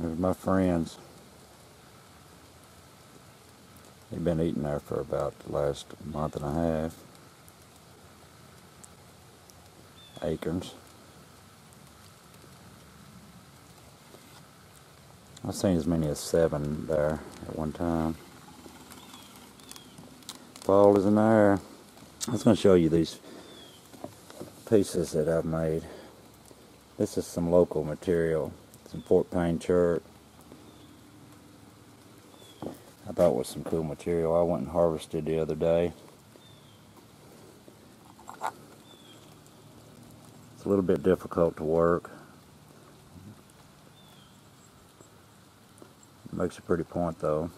There's my friends. They've been eating there for about the last month and a half. Acorns. I've seen as many as 7 there at one time. Fall is in the air. I was going to show you these pieces that I've made. This is some local material. Some Fort Payne chert. I thought it was some cool material. I went and harvested the other day. It's a little bit difficult to work. It makes a pretty point though.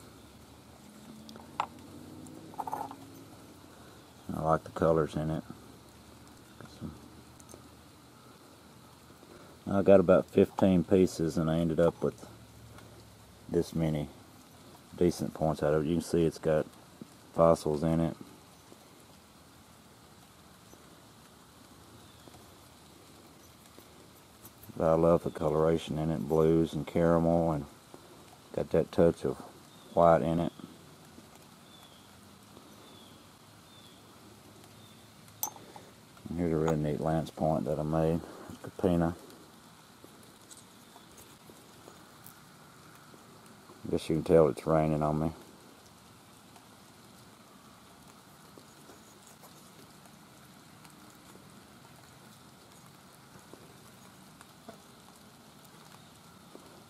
I like the colors in it. I got about 15 pieces and I ended up with this many decent points out of it. You can see it's got fossils in it. But I love the coloration in it, blues and caramel, and got that touch of white in it. And here's a really neat lance point that I made, Capena. I guess you can tell it's raining on me.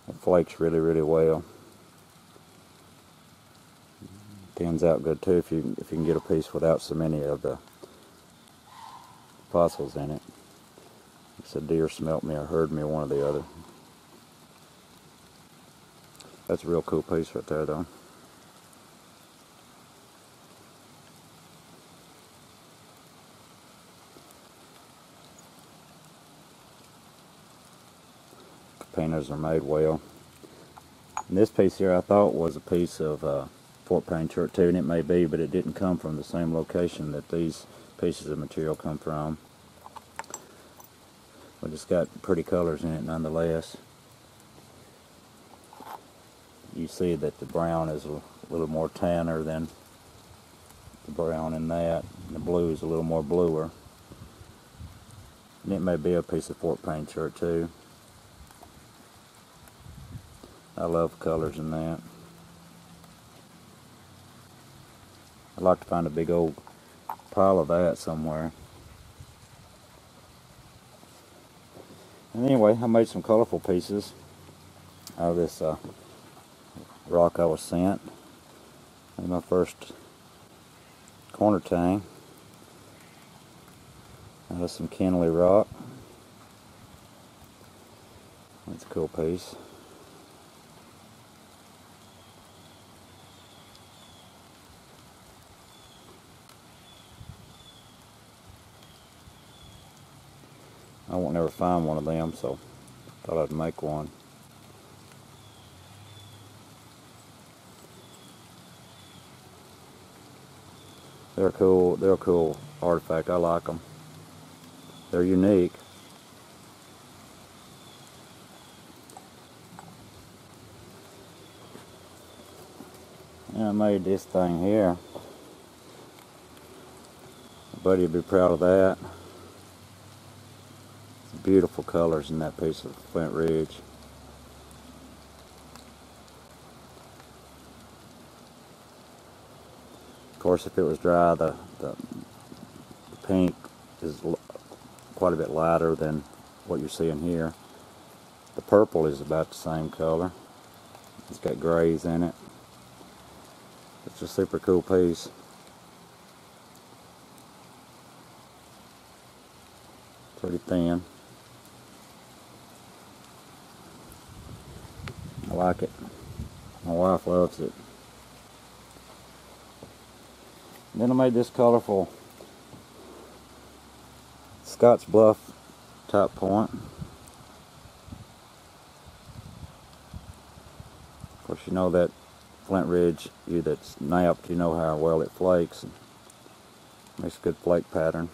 It flakes really, really well. Thins out good too if you can get a piece without so many of the fossils in it. It's a deer smelt me or heard me, one or the other. That's a real cool piece right there though. Capenas are made well. And this piece here I thought was a piece of Fort Payne chert too, and it may be, but it didn't come from the same location that these pieces of material come from. But it's got pretty colors in it nonetheless. You see that the brown is a little more tanner than the brown in that, and the blue is a little more bluer. And it may be a piece of Fort Payne chert too. I love colors in that. I'd like to find a big old pile of that somewhere. And anyway, I made some colorful pieces out of this rock I was sent. Made my first corner tang out of some Kenley rock. That's a cool piece. I won't never find one of them, so thought I'd make one. They're a cool artifact. I like them. They're unique. And I made this thing here. My buddy would be proud of that. Beautiful colors in that piece of Flint Ridge. Of course, if it was dry, the pink is quite a bit lighter than what you're seeing here. The purple is about the same color. It's got grays in it. It's a super cool piece. Pretty thin. I like it. My wife loves it. And then I made this colorful Scotts Bluff top point. Of course, you know that Flint Ridge, you that's napped, you know how well it flakes. And makes a good flake pattern.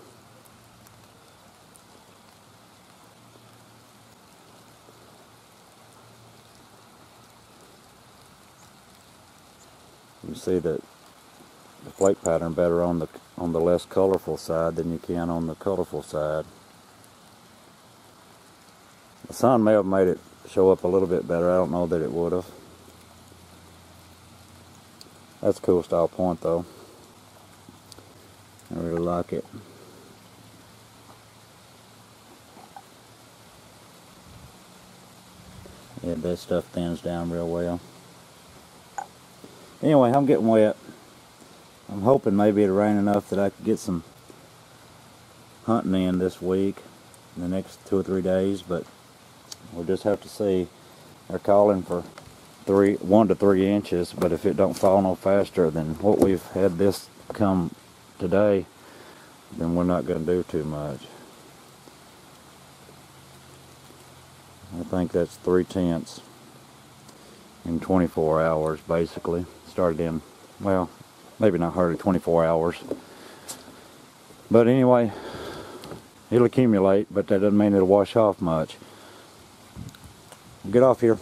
You see that the flake pattern better on the less colorful side than you can on the colorful side. The sun may have made it show up a little bit better. I don't know that it would have. That's a cool style point though. I really like it. Yeah, that stuff thins down real well. Anyway, I'm getting wet. I'm hoping maybe it'll rain enough that I can get some hunting in this week, in the next 2 or 3 days, but we'll just have to see. They're calling for 1 to 3 inches, but if it don't fall no faster than what we've had this come today, then we're not going to do too much. I think that's 3/10 in 24 hours, basically. Started in, well, maybe not hardly 24 hours. But anyway, it'll accumulate, but that doesn't mean it'll wash off much. Get off here.